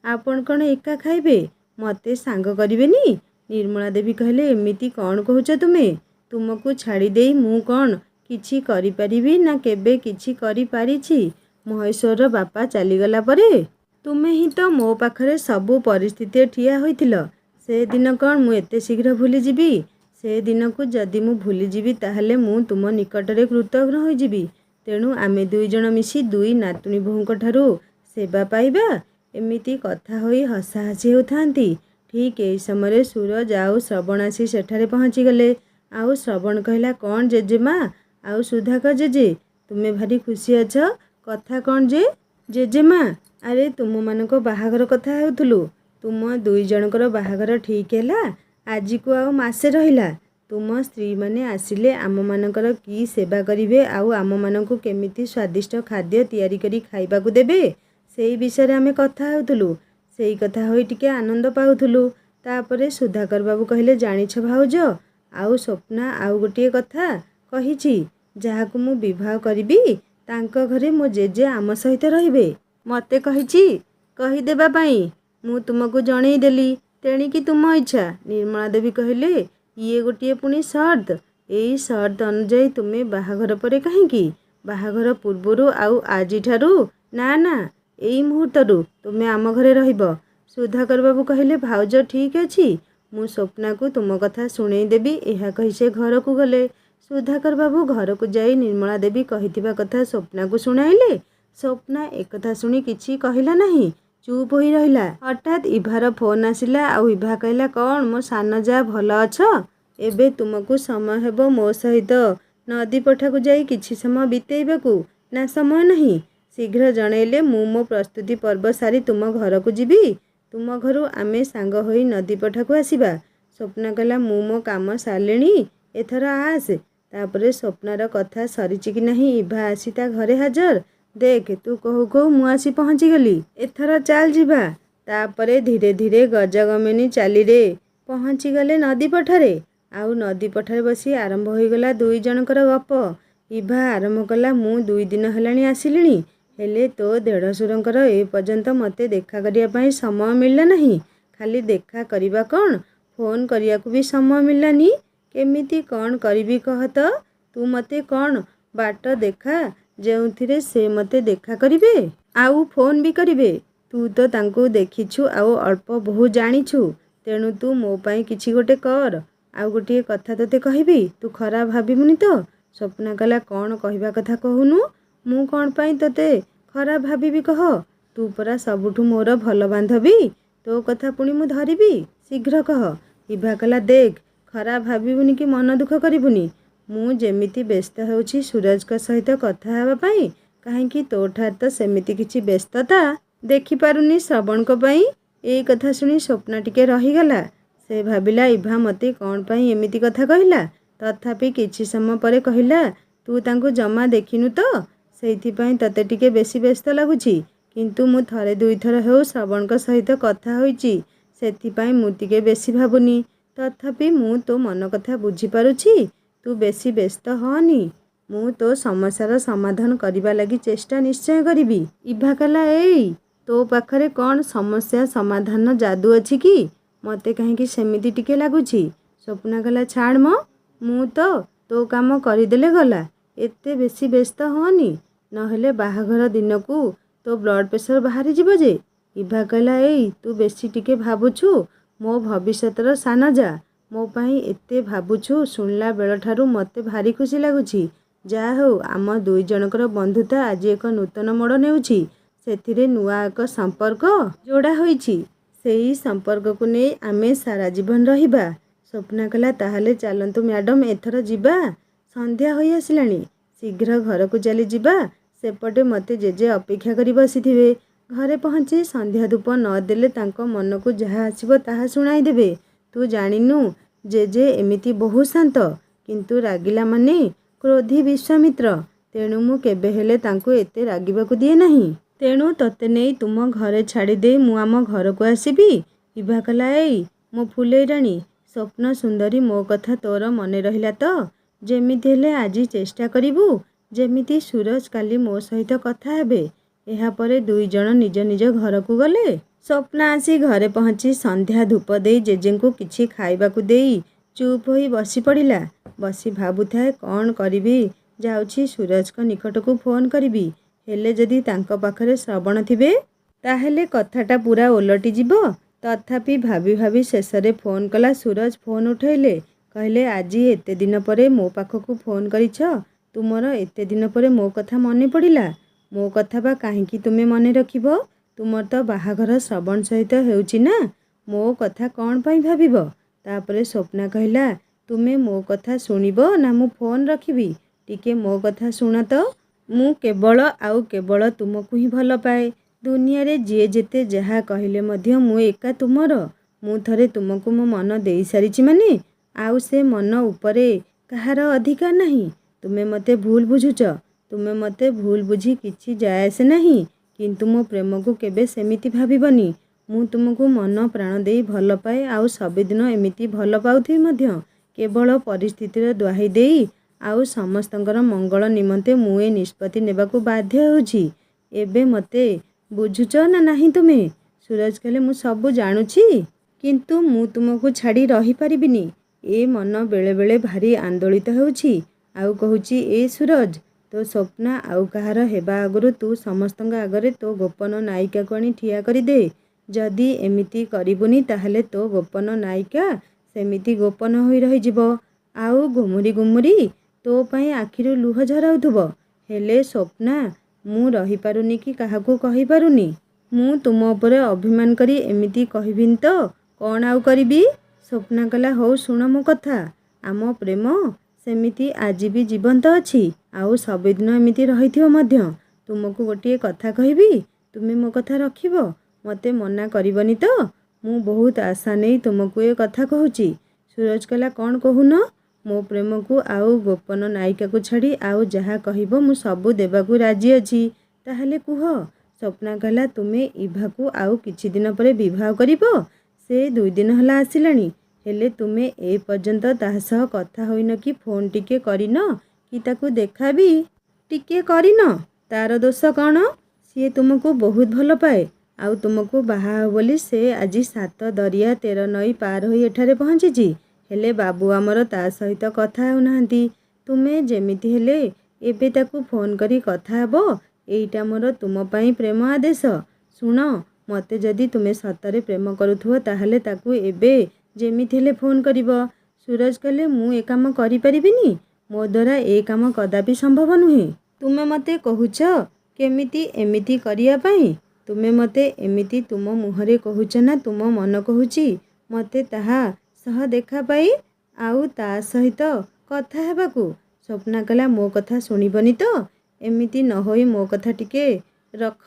ଆପଣ କ'ଣ ଏକା ଖାଇବେ? ମୋତେ ସାଙ୍ଗ କରିବେନି? ନିର୍ମଳା ଦେବୀ କହିଲେ, ଏମିତି କ'ଣ କହୁଛ ତୁମେ? ତୁମକୁ ଛାଡ଼ି ଦେଇ ମୁଁ କ'ଣ କିଛି କରିପାରିବି ନା କେବେ କିଛି କରିପାରିଛି? ମହେଶ୍ୱରର ବାପା ଚାଲିଗଲା ପରେ ତୁମେ ହିଁ ତ ମୋ ପାଖରେ ସବୁ ପରିସ୍ଥିତିରେ ଠିଆ ହୋଇଥିଲ। ସେଦିନ କ'ଣ ମୁଁ ଏତେ ଶୀଘ୍ର ଭୁଲିଯିବି? ସେ ଦିନକୁ ଯଦି ମୁଁ ଭୁଲିଯିବି ତାହେଲେ ମୁଁ ତୁମ ନିକଟରେ କୃତଘ୍ନ ହୋଇଯିବି। ତେଣୁ ଆମେ 2 ଜଣ ମିଶି 2 ନାତୁଣୀ ବୋହୂଙ୍କ ଠାରୁ ସେବା ପାଇବା। ଏମିତି କଥା ହୋଇ ହସାହସି ହେଉଥାନ୍ତି। ଠିକ୍ ଏହି ସମୟରେ ସୁରଜ ଆଉ ଶ୍ରବଣ ଆସି ସେଠାରେ ପହଞ୍ଚିଗଲେ। ଆଉ ଶ୍ରବଣ କହିଲା, କ'ଣ ଜେଜେମା ଆଉ ସୁଧାକର ଜେଜେ, ତୁମେ ଭାରି ଖୁସି ଅଛ? କଥା କ'ଣ ଯେ? ଜେଜେମା, ଆରେ ତୁମମାନଙ୍କ ବାହାଘର କଥା ହେଉଥିଲୁ। ତୁମ 2 ଜଣଙ୍କର ବାହାଘର ଠିକ୍ ହେଲା। ଆଜିକୁ ଆଉ ମାସେ ରହିଲା। ତୁମ ସ୍ତ୍ରୀମାନେ ଆସିଲେ ଆମମାନଙ୍କର କି ସେବା କରିବେ ଆଉ ଆମମାନଙ୍କୁ କେମିତି ସ୍ୱାଦିଷ୍ଟ ଖାଦ୍ୟ ତିଆରି କରି ଖାଇବାକୁ ଦେବେ, ସେଇ ବିଷୟରେ ଆମେ କଥା ହେଉଥିଲୁ। ସେଇ କଥା ହୋଇ ଟିକେ ଆନନ୍ଦ ପାଉଥିଲୁ। ତାପରେ ସୁଧାକର ବାବୁ କହିଲେ, ଜାଣିଛ ଭାଉଜ, ଆଉ ସ୍ୱପ୍ନା ଆଉ ଗୋଟିଏ କଥା କହିଛି। ଯାହାକୁ ମୁଁ ବିବାହ କରିବି ତାଙ୍କ ଘରେ ମୋ ଜେଜେ ଆମ ସହିତ ରହିବେ। ମୋତେ କହିଛି କହିଦେବା ପାଇଁ। ମୁଁ ତୁମକୁ ଜଣେଇ ଦେଲି। ତେଣିକି ତୁମ ଇଚ୍ଛା। ନିର୍ମଳା ଦେବୀ କହିଲେ, ଇଏ ଗୋଟିଏ ପୁଣି ସର୍ତ୍ତ? ଏଇ ସର୍ତ୍ତ ଅନୁଯାୟୀ ତୁମେ ବାହାଘର ପରେ କାହିଁକି? ବାହାଘର ପୂର୍ବରୁ ଆଉ ଆଜିଠାରୁ? ନା ନା, ଏଇ ମୁହୂର୍ତ୍ତରୁ ତୁମେ ଆମ ଘରେ ରହିବ। ସୁଧାକର ବାବୁ କହିଲେ, ଭାଉଜ ଠିକ୍ ଅଛି, ମୁଁ ସ୍ୱପ୍ନାକୁ ତୁମ କଥା ଶୁଣେଇ ଦେବି। ଏହା କହି ସେ ଘରକୁ ଗଲେ। ସୁଧାକର ବାବୁ ଘରକୁ ଯାଇ ନିର୍ମଳା ଦେବୀ କହିଥିବା କଥା ସ୍ୱପ୍ନାକୁ ଶୁଣାଇଲେ। ସ୍ୱପ୍ନା ଏକଥା ଶୁଣି କିଛି କହିଲା ନାହିଁ, ଚୁପ୍ ହୋଇ ରହିଲା। ହଠାତ୍ ଇଭାର ଫୋନ୍ ଆସିଲା। ଆଉ ଇଭା କହିଲା, କ'ଣ ମୋ ସାନ ଯା, ଭଲ ଅଛ? ଏବେ ତୁମକୁ ସମୟ ହେବ ମୋ ସହିତ ନଦୀ ପଠାକୁ ଯାଇ କିଛି ସମୟ ବିତେଇବାକୁ? ନା ସମୟ ନାହିଁ? ଶୀଘ୍ର ଜଣେଇଲେ ମୁଁ ମୋ ପ୍ରସ୍ତୁତି ପର୍ବ ସାରି ତୁମ ଘରକୁ ଯିବି। ତୁମ ଘରୁ ଆମେ ସାଙ୍ଗ ହୋଇ ନଦୀ ପଠାକୁ ଆସିବା। ସ୍ୱପ୍ନା କହିଲା, ମୁଁ ମୋ କାମ ସାରିଲିଣି, ଏଥର ଆସେ। ତାପରେ ସ୍ୱପ୍ନାର କଥା ସରିଛି କି ନାହିଁ ଇଭା ଆସି ତା ଘରେ ହାଜର। ଦେଖ, ତୁ କହୁ କହୁ ମୁଁ ଆସି ପହଞ୍ଚିଗଲି। ଏଥର ଚାଲ ଯିବା। ତାପରେ ଧୀରେ ଧୀରେ ଗଜଗମନୀ ଚାଲିରେ ପହଞ୍ଚିଗଲେ ନଦୀ ପଠାରେ। ଆଉ ନଦୀ ପଠାରେ ବସି ଆରମ୍ଭ ହୋଇଗଲା 2 ଜଣଙ୍କର ଗପ। ଇଭା ଆରମ୍ଭ କଲା, ମୁଁ 2 ଦିନ ହେଲାଣି ଆସିଲିଣି, ହେଲେ ତୋ ଦେଢ଼ଶୁରଙ୍କର ଏ ପର୍ଯ୍ୟନ୍ତ ମୋତେ ଦେଖା କରିବା ପାଇଁ ସମୟ ମିଳିଲା ନାହିଁ। ଖାଲି ଦେଖା କରିବା କ'ଣ, ଫୋନ୍ କରିବାକୁ ବି ସମୟ ମିଳିଲାନି। କେମିତି କ'ଣ କରିବି କହ ତ? ତୁ ମୋତେ କ'ଣ ବାଟ ଦେଖା ଯେଉଁଥିରେ ସେ ମୋତେ ଦେଖା କରିବେ ଆଉ ଫୋନ୍ ବି କରିବେ? ତୁ ତ ତାଙ୍କୁ ଦେଖିଛୁ ଆଉ ଅଳ୍ପ ବହୁ ଜାଣିଛୁ। ତେଣୁ ତୁ ମୋ ପାଇଁ କିଛି ଗୋଟେ କର। ଆଉ ଗୋଟିଏ କଥା ତୋତେ କହିବି, ତୁ ଖରାପ ଭାବିବୁନି ତ? ସ୍ୱପ୍ନା କହିଲା, କ'ଣ କହିବା କଥା କହୁନୁ? ମୁଁ କ'ଣ ପାଇଁ ତୋତେ ଖରାପ ଭାବିବି କହ? ତୁ ପରା ସବୁଠୁ ମୋର ଭଲ ବାନ୍ଧବୀ। ତୋ କଥା ପୁଣି ମୁଁ ଧରିବି? ଶୀଘ୍ର କହ। ଇଭା କହିଲା, ଦେଖ, ଖରାପ ଭାବିବୁନି କି ମନ ଦୁଃଖ କରିବୁନି। ମୁଁ ଯେମିତି ବ୍ୟସ୍ତ ହେଉଛି ସୁରଜଙ୍କ ସହିତ କଥା ହେବା ପାଇଁ, କାହିଁକି ତୋଠାରୁ ତ ସେମିତି କିଛି ବ୍ୟସ୍ତତା ଦେଖିପାରୁନି ଶ୍ରବଣଙ୍କ ପାଇଁ। ଏଇ କଥା ଶୁଣି ସ୍ୱପ୍ନା ଟିକେ ରହିଗଲା। ସେ ଭାବିଲା, ଇଭା ମୋତେ କ'ଣ ପାଇଁ ଏମିତି କଥା କହିଲା। ତଥାପି କିଛି ସମୟ ପରେ କହିଲା, ତୁ ତାଙ୍କୁ ଜମା ଦେଖିନୁ ତ, ସେଇଥିପାଇଁ ତତେ ଟିକେ ବେଶୀ ବ୍ୟସ୍ତ ଲାଗୁଛି। କିନ୍ତୁ ମୁଁ ଥରେ 2 ଥର ହେଉ ଶ୍ରବଣଙ୍କ ସହିତ କଥା ହୋଇଛି, ସେଥିପାଇଁ ମୁଁ ଟିକେ ବେଶୀ ଭାବୁନି। ତଥାପି ମୁଁ ତୋ ମନ କଥା ବୁଝିପାରୁଛି। ତୁ ବେଶୀ ବ୍ୟସ୍ତ ହଅନି। ମୁଁ ତୋ ସମସ୍ୟାର ସମାଧାନ କରିବା ଲାଗି ଚେଷ୍ଟା ନିଶ୍ଚୟ କରିବି। ଇଭା କହିଲା, ଏଇ ତୋ ପାଖରେ କ'ଣ ସମସ୍ୟା ସମାଧାନ ଯାଦୁ ଅଛି କି? ମୋତେ କାହିଁକି ସେମିତି ଟିକେ ଲାଗୁଛି। ସ୍ୱପ୍ନା କହିଲା, ଛାଡ଼ ମ, ମୁଁ ତ ତୋ କାମ କରିଦେଲେ ଗଲା। ଏତେ ବେଶୀ ବ୍ୟସ୍ତ ହଅନି, ନହେଲେ ବାହାଘର ଦିନକୁ ତୋ ବ୍ଲଡ଼ ପ୍ରେସର ବାହାରିଯିବ ଯେ। ଇଭା କହିଲା, ଏଇ ତୁ ବେଶୀ ଟିକେ ଭାବୁଛୁ। ମୋ ଭବିଷ୍ୟତର ସାନ ଯା, ମୋ ପାଇଁ ଏତେ ଭାବୁଛୁ, ଶୁଣିଲା ବେଳଠାରୁ ମୋତେ ଭାରି ଖୁସି ଲାଗୁଛି। ଯାହା ହେଉ, ଆମ 2 ଜଣଙ୍କର ବନ୍ଧୁତା ଆଜି ଏକ ନୂତନ ମୋଡ଼ ନେଉଛି। ସେଥିରେ ନୂଆ ଏକ ସମ୍ପର୍କ ଯୋଡ଼ା ହୋଇଛି। ସେହି ସମ୍ପର୍କକୁ ନେଇ ଆମେ ସାରା ଜୀବନ ରହିବା। ସ୍ୱପ୍ନା କହିଲା, ତାହେଲେ ଚାଲନ୍ତୁ ମ୍ୟାଡ଼ାମ୍, ଏଥର ଯିବା। ସନ୍ଧ୍ୟା ହୋଇ ଆସିଲାଣି, ଶୀଘ୍ର ଘରକୁ ଚାଲି ଯିବା। ସେପଟେ ମୋତେ ଜେଜେ ଅପେକ୍ଷା କରି ବସିଥିବେ। ଘରେ ପହଞ୍ଚି ସନ୍ଧ୍ୟା ଧୂପ ନ ଦେଲେ ତାଙ୍କ ମନକୁ ଯାହା ଆସିବ ତାହା ଶୁଣାଇ ଦେବେ। ତୁ ଜାଣିନୁ, ଜେଜେ ଏମିତି ବହୁ ଶାନ୍ତ, କିନ୍ତୁ ରାଗିଲା ମାନେ କ୍ରୋଧୀ ବିଶ୍ୱାମିତ୍ର। ତେଣୁ ମୁଁ କେବେ ହେଲେ ତାଙ୍କୁ ଏତେ ରାଗିବାକୁ ଦିଏ ନାହିଁ। ତେଣୁ ତୋତେ ନେଇ ତୁମ ଘରେ ଛାଡ଼ିଦେଇ ମୁଁ ଆମ ଘରକୁ ଆସିବି। ଇଭା କହିଲା, ଏଇ ମୋ ଫୁଲେଇରାଣୀ, ସ୍ୱପ୍ନ ସୁନ୍ଦରୀ, ମୋ କଥା ତୋର ମନେ ରହିଲା ତ? ଯେମିତି ହେଲେ ଆଜି ଚେଷ୍ଟା କରିବୁ ଯେମିତି ସୁରଜ କାଲି ମୋ ସହିତ କଥା ହେବେ। ଏହାପରେ 2 ଜଣ ନିଜ ନିଜ ଘରକୁ ଗଲେ। ସ୍ୱପ୍ନା ଆସି ଘରେ ପହଞ୍ଚି ସନ୍ଧ୍ୟା ଧୂପ ଦେଇ ଜେଜେଙ୍କୁ କିଛି ଖାଇବାକୁ ଦେଇ ଚୁପ୍ ହୋଇ ବସି ପଡ଼ିଲା। ବସି ଭାବୁଥାଏ, କ'ଣ କରିବି। ଯାଉଛି ସୁରଜଙ୍କ ନିକଟକୁ ଫୋନ୍ କରିବି। ହେଲେ ଯଦି ତାଙ୍କ ପାଖରେ ଶ୍ରବଣ ଥିବେ, ତାହେଲେ କଥାଟା ପୁରା ଓଲଟି ଯିବ। ତଥାପି ଭାବି ଭାବି ଶେଷରେ ଫୋନ୍ କଲା। ସୁରଜ ଫୋନ୍ ଉଠାଇଲେ। କହିଲେ ଆଜି ଏତେ ଦିନ ପରେ ମୋ ପାଖକୁ ଫୋନ୍ କରିଛ। ତୁମର ଏତେ ଦିନ ପରେ ମୋ କଥା ମନେ ପଡ଼ିଲା। ମୋ କଥା ବା କାହିଁକି ତୁମେ ମନେ ରଖିବ? ତୁମର ତ ବାହାଘର ଶ୍ରବଣ ସହିତ ହେଉଛି ନା। ମୋ କଥା କ'ଣ ପାଇଁ ଭାବିବ? ତାପରେ ସ୍ୱପ୍ନା କହିଲା ତୁମେ ମୋ କଥା ଶୁଣିବ ନା ମୁଁ ଫୋନ୍ ରଖିବି? ଟିକେ ମୋ କଥା ଶୁଣ ତ। ମୁଁ କେବଳ ଆଉ କେବଳ ତୁମକୁ ହିଁ ଭଲ ପାଏ। ଦୁନିଆରେ ଯିଏ ଯେତେ ଯାହା କହିଲେ ମଧ୍ୟ ମୁଁ ଏକା ତୁମର। ମୁଁ ଥରେ ତୁମକୁ ମୋ ମନ ଦେଇସାରିଛି ମାନେ ଆଉ ସେ ମନ ଉପରେ କାହାର ଅଧିକାର ନାହିଁ। ତୁମେ ମୋତେ ଭୁଲ ବୁଝୁଛ। ତୁମେ ମୋତେ ଭୁଲ ବୁଝି କିଛି ଯାଏ ଆସେ ନାହିଁ। କିନ୍ତୁ ମୋ ପ୍ରେମକୁ କେବେ ସେମିତି ଭାବିବନି। ମୁଁ ତୁମକୁ ମନ ପ୍ରାଣ ଦେଇ ଭଲ ପାଏ ଆଉ ସବୁଦିନ ଏମିତି ଭଲ ପାଉଥିବି ମଧ୍ୟ। କେବଳ ପରିସ୍ଥିତିର ଦୋହାଇ ଦେଇ ଆଉ ସମସ୍ତଙ୍କର ମଙ୍ଗଳ ନିମନ୍ତେ ମୁଁ ଏ ନିଷ୍ପତ୍ତି ନେବାକୁ ବାଧ୍ୟ ହେଉଛି। ଏବେ ମୋତେ ବୁଝୁଛ ନା ନାହିଁ ତୁମେ? ସୁରଜ କହିଲେ ମୁଁ ସବୁ ଜାଣୁଛି, କିନ୍ତୁ ମୁଁ ତୁମକୁ ଛାଡ଼ି ରହିପାରିବିନି। ଏ ମନ ବେଳେବେଳେ ଭାରି ଆନ୍ଦୋଳିତ ହେଉଛି ଆଉ କହୁଛି ଏ ସୁରଜ ତୋ ସ୍ୱପ୍ନା ଆଉ କାହାର ହେବା ଆଗରୁ ତୁ ସମସ୍ତଙ୍କ ଆଗରେ ତୋ ଗୋପନ ନାୟିକାକୁ ଆଣି ଠିଆ କରିଦେ। ଯଦି ଏମିତି କରିବୁନି ତାହେଲେ ତୋ ଗୋପନ ନାୟିକା ସେମିତି ଗୋପନ ହୋଇ ରହିଯିବ ଆଉ ଗୁମୁରି ଗୁମୁରି ତୋ ପାଇଁ ଆଖିରୁ ଲୁହ ଝରାଉଥିବ। ହେଲେ ସ୍ୱପ୍ନା ମୁଁ ରହିପାରୁନି କି କାହାକୁ କହିପାରୁନି। ମୁଁ ତୁମ ଉପରେ ଅଭିମାନ କରି ଏମିତି କହିବିନି ତ କ'ଣ ଆଉ କରିବି? ସ୍ୱପ୍ନା କହିଲା ହଉ ଶୁଣ ମୋ କଥା। ଆମ ପ୍ରେମ ସେମିତି ଆଜି ବି ଜୀବନ୍ତ ଅଛି ଆଉ ସବୁଦିନ ଏମିତି ରହିଥିବ ମଧ୍ୟ। ତୁମକୁ ଗୋଟିଏ କଥା କହିବି, ତୁମେ ମୋ କଥା ରଖିବ? ମୋତେ ମନା କରିବନି ତ? ମୁଁ ବହୁତ ଆଶା ନେଇ ତୁମକୁ ଏ କଥା କହୁଛି। ସୁରଜ କହିଲା କ'ଣ କହୁନ? ମୋ ପ୍ରେମକୁ ଆଉ ଗୋପନ ନାୟିକାକୁ ଛାଡ଼ି ଆଉ ଯାହା କହିବ ମୁଁ ସବୁ ଦେବାକୁ ରାଜି ଅଛି। ତାହେଲେ କୁହ। ସ୍ୱପ୍ନା କହିଲା ତୁମେ ଇଭାକୁ ଆଉ କିଛି ଦିନ ପରେ ବିବାହ କରିବ। ସେ 2 ଦିନ ହେଲା ଆସିଲାଣି। ହେଲେ ତୁମେ ଏ ପର୍ଯ୍ୟନ୍ତ ତାହା ସହ କଥା ହୋଇନ କି ଫୋନ୍ ଟିକେ କରିନ କି ତାକୁ ଦେଖା ବି ଟିକେ କରିନ। ତା'ର ଦୋଷ କ'ଣ? ସିଏ ତୁମକୁ ବହୁତ ଭଲ ପାଏ ଆଉ ତୁମକୁ ବାହା ହେବ ବୋଲି ସେ ଆଜି 7 ଦରିଆ 13 ନଈ ପାର ହୋଇ ଏଠାରେ ପହଞ୍ଚିଛି। ହେଲେ ବାବୁ ଆମର ତା ସହିତ କଥା ହେଉନାହାନ୍ତି। ତୁମେ ଯେମିତି ହେଲେ ଏବେ ତାକୁ ଫୋନ୍ କରି କଥା ହେବ। ଏଇଟା ମୋର ତୁମ ପାଇଁ ପ୍ରେମ ଆଦେଶ। ଶୁଣ, ମୋତେ ଯଦି ତୁମେ ସତରେ ପ୍ରେମ କରୁଥିବ ତାହେଲେ ତାକୁ ଏବେ ଯେମିତି ହେଲେ ଫୋନ୍ କରିବ। ସୁରଜ କହିଲେ ମୁଁ ଏ କାମ କରିପାରିବିନି। ମୋ ଦ୍ୱାରା ଏ କାମ କଦାପି ସମ୍ଭବ ନୁହେଁ। ତୁମେ ମୋତେ କହୁଛ କେମିତି ଏମିତି କରିବା ପାଇଁ? ତୁମେ ମୋତେ ଏମିତି ତୁମ ମୁହଁରେ କହୁଛ ନା ତୁମ ମନ କହୁଛି ମୋତେ ତାହା ସହ ଦେଖା ପାଇ ଆଉ ତା ସହିତ କଥା ହେବାକୁ? ସ୍ୱପ୍ନା କହିଲା ମୋ କଥା ଶୁଣିବନି ତ? ଏମିତି ନ ହୋଇ ମୋ କଥା ଟିକେ ରଖ।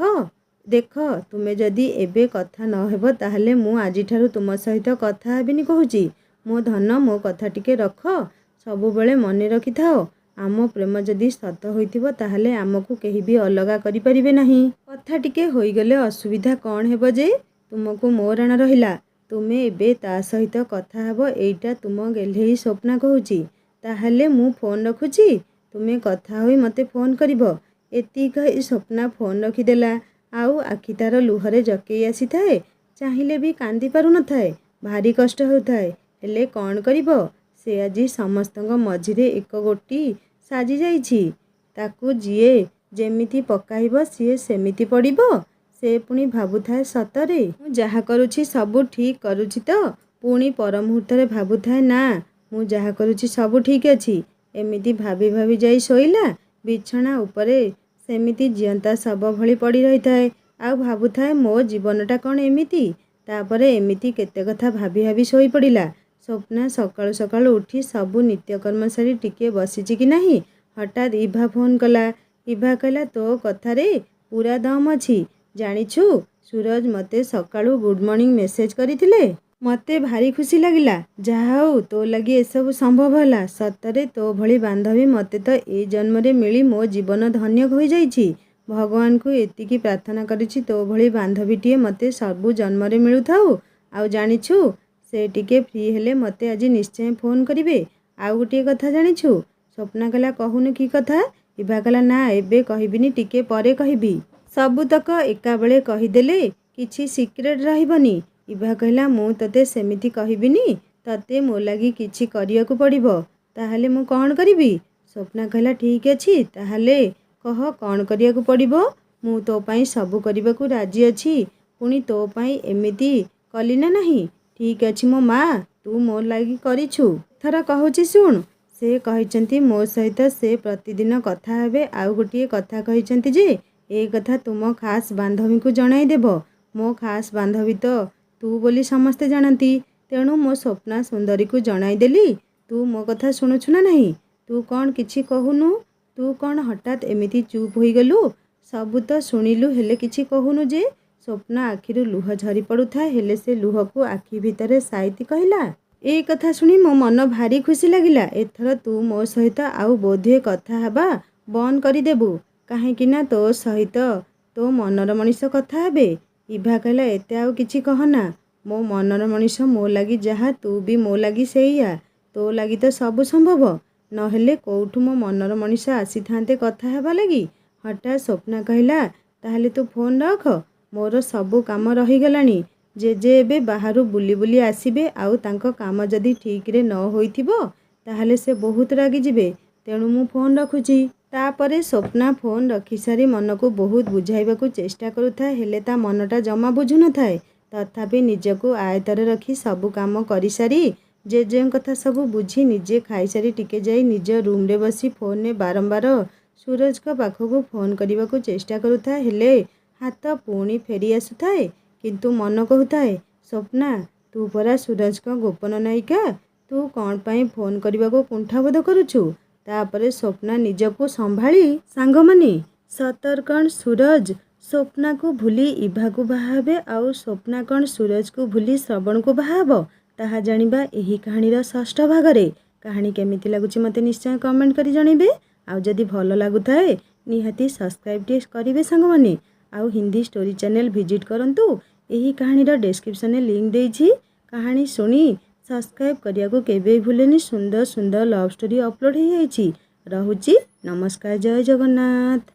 ଦେଖ ତୁମେ ଯଦି ଏବେ କଥା ନ ହେବ ତାହେଲେ ମୁଁ ଆଜିଠାରୁ ତୁମ ସହିତ କଥା ହେବିନି କହୁଛି। ମୋ ଧନ ମୋ କଥା ଟିକେ ରଖ। ସବୁବେଳେ ମନେ ରଖିଥାଅ ଆମ ପ୍ରେମ ଯଦି ସତ ହୋଇଥିବ ତାହେଲେ ଆମକୁ କେହି ବି ଅଲଗା କରିପାରିବେ ନାହିଁ। କଥା ଟିକେ ହୋଇଗଲେ ଅସୁବିଧା କ'ଣ ହେବ ଯେ? ତୁମକୁ ମୋ ରାଣ ରହିଲା। ତୁମେ ଏବେ ତା ସହିତ କଥା ହେବ ଏଇଟା ତୁମ ଗେହ୍ଲେଇ ସ୍ୱପ୍ନା କହୁଛି। ତାହେଲେ ମୁଁ ଫୋନ୍ ରଖୁଛି। ତୁମେ କଥା ହୋଇ ମୋତେ ଫୋନ୍ କରିବ। ଏତିକି କହି ସ୍ୱପ୍ନା ଫୋନ୍ ରଖିଦେଲା ଆଉ ଆଖି ତା'ର ଲୁହରେ ଜକେଇ ଆସିଥାଏ। ଚାହିଁଲେ ବି କାନ୍ଦି ପାରୁନଥାଏ। ଭାରି କଷ୍ଟ ହେଉଥାଏ। ହେଲେ କ'ଣ କରିବ? ସେ ଆଜି ସମସ୍ତଙ୍କ ମଝିରେ ଏକ ଗୋଟି ସାଜିଯାଇଛି। ତାକୁ ଯିଏ ଯେମିତି ପକାଇବ ସିଏ ସେମିତି ପଡ଼ିବ। ସେ ପୁଣି ଭାବୁଥାଏ ସତରେ ମୁଁ ଯାହା କରୁଛି ସବୁ ଠିକ୍ କରୁଛି ତ? ପୁଣି ପର ମୁହୂର୍ତ୍ତରେ ଭାବୁଥାଏ ନା ମୁଁ ଯାହା କରୁଛି ସବୁ ଠିକ୍ ଅଛି। ଏମିତି ଭାବି ଭାବି ଯାଇ ଶୋଇଲା ବିଛଣା ଉପରେ ସେମିତି ଜିଅନ୍ତା ଶବ ଭଳି ପଡ଼ି ରହିଥାଏ ଆଉ ଭାବୁଥାଏ ମୋ ଜୀବନଟା କ'ଣ ଏମିତି? ତାପରେ ଏମିତି କେତେ କଥା ଭାବି ଭାବି ଶୋଇପଡ଼ିଲା। ସ୍ୱପ୍ନା ସକାଳୁ ସକାଳୁ ଉଠି ସବୁ ନିତ୍ୟକର୍ମ ସାରି ଟିକେ ବସିଛି କି ନାହିଁ ହଠାତ୍ ଇଭା ଫୋନ୍ କଲା। ଇଭା କହିଲା ତୋ କଥାରେ ପୁରା ଦମ୍ ଅଛି। ଜାଣିଛୁ ସୁରଜ ମୋତେ ସକାଳୁ ଗୁଡ୍ ମର୍ଣ୍ଣିଂ ମେସେଜ୍ କରିଥିଲେ। ମୋତେ ଭାରି ଖୁସି ଲାଗିଲା। ଯାହା ହେଉ ତୋ ଲାଗି ଏସବୁ ସମ୍ଭବ ହେଲା। ସତରେ ତୋ ଭଳି ବାନ୍ଧବୀ ମୋତେ ତ ଏ ଜନ୍ମରେ ମିଳି ମୋ ଜୀବନ ଧନ୍ୟ ହୋଇଯାଇଛି। ଭଗବାନଙ୍କୁ ଏତିକି ପ୍ରାର୍ଥନା କରିଛି ତୋ ଭଳି ବାନ୍ଧବୀଟିଏ ମୋତେ ସବୁ ଜନ୍ମରେ ମିଳୁଥାଉ। ଆଉ ଜାଣିଛୁ ସେ ଟିକେ ଫ୍ରି ହେଲେ ମୋତେ ଆଜି ନିଶ୍ଚୟ ଫୋନ୍ କରିବେ। ଆଉ ଗୋଟିଏ କଥା ଜାଣିଛୁ? ସ୍ୱପ୍ନା କହିଲା କହୁନୁ କି କଥା? ଇଭା କହିଲା ନା ଏବେ କହିବିନି ଟିକେ ପରେ କହିବି। ସବୁତକ ଏକାବେଳେ କହିଦେଲେ କିଛି ସିକ୍ରେଟ୍ ରହିବନି। ଇଭା କହିଲା ମୁଁ ତୋତେ ସେମିତି କହିବିନି। ତୋତେ ମୋ ଲାଗି କିଛି କରିବାକୁ ପଡ଼ିବ। ତାହେଲେ ମୁଁ କ'ଣ କରିବି? ସ୍ୱପ୍ନା କହିଲା ଠିକ୍ ଅଛି ତାହେଲେ କହ କ'ଣ କରିବାକୁ ପଡ଼ିବ? ମୁଁ ତୋ ପାଇଁ ସବୁ କରିବାକୁ ରାଜି ଅଛି। ପୁଣି ତୋ ପାଇଁ ଏମିତି କଲି ନା ନାହିଁ। ଠିକ୍ ଅଛି ମୋ ମା, तू मो लागी करिछु। थर कहूची शुण। से कहिचंती मो सहित से प्रतिदिन कथा हेबे। आउ गोटिए कथा कहिचंती जे ए कथा तुम खास बांधवी को जणाई देब। मो खास बांधवी तो तू बोली समस्ते जानती। तेणु मो स्वप्ना सुंदरी को जणाई देली। तू मो कथा शुणुछु ना नहीं? तू कौन किछि कहूनु? तू कौन हठात एमिति चुप होई गलु? सबु तो शुणिलु हेले किछि कहूनु जे? स्वप्ना आखिरु लुह झरी पड़ुଥାଏ हेले से लुह को आखि भितरे साइती कहला। ए कथा शुणी मो मन भारी खुशी लागिला। एथर तू मो सहित आउ बोधे कथा हेबा बंद करिदेबु। काहेकि ना तो सहित तो मनर मनीष कथा हेबे। इभा कहला एते आउ किछि कहना। मो मनर मनीष मो लागी जहा तू भी मो लागी सेया। तो लागी तो सबु संभव। नहेले कोउठु मो मनर मनीष आसी थांते कथा हेबा लागी। हठात स्वप्ना कहला ताहले तू फोन रख। मोर सबु काम रही गलानी। जेजे एबे बाहरु बुली बुली आसीबे। आउ तांको काम जदि ठीक रे न होइथिबो ताहले से बहुत रागी जिबे। तेणु मु फोन रखुची। तापरे स्वप्ना फोन रखी सारी मन को बहुत बुझाइबा को चेष्टा करुथाए हेले ता मनटा जमा बुझु न थाए। तथापि निजको आयतरे रखी सबु काम करि सारी जेजे कथा सबु बुझी निजे खाई सारी टिके जाई निज रूम रे बसी फोन ने बारंबार सूरज को पाखको फोन करने को चेष्टा करुथाए हेले हाथ पुणी फेरी आसुथाए। किंतु मन कहूଥାଏ स्वप्ना तू परा सूरज को गोपन नायिका। तू कौन पाई फोन करने को कुंठाबोध करुछु। तापरे स्वप्ना निजको संभाली सांग माने सतर्कण सूरज स्वप्ना को भूली इभा को बाहाबे आउ स्वप्ना कौन सूरज को भूली श्रवण को बाहाब ताहा जानिबा एही कहानीर षष्ठ भागरे। कहानी केमिति लागुछि मते निश्चय कमेंट करी जणेबे। आउ जदि भल लागुथाए निहाती सब्सक्राइब टे करिवे सांग माने। आउ हिंदी स्टोरी चैनल विजिट करंतु। एही कहानीर डिस्क्रिप्शन में लिंक देइछि। कहानी सुनी सब्सक्राइब करिया को केबे भूलेनी। सुंदर सुंदर लव स्टोरी अपलोड हो जाइछि। रहुछि नमस्कार जय जगन्नाथ।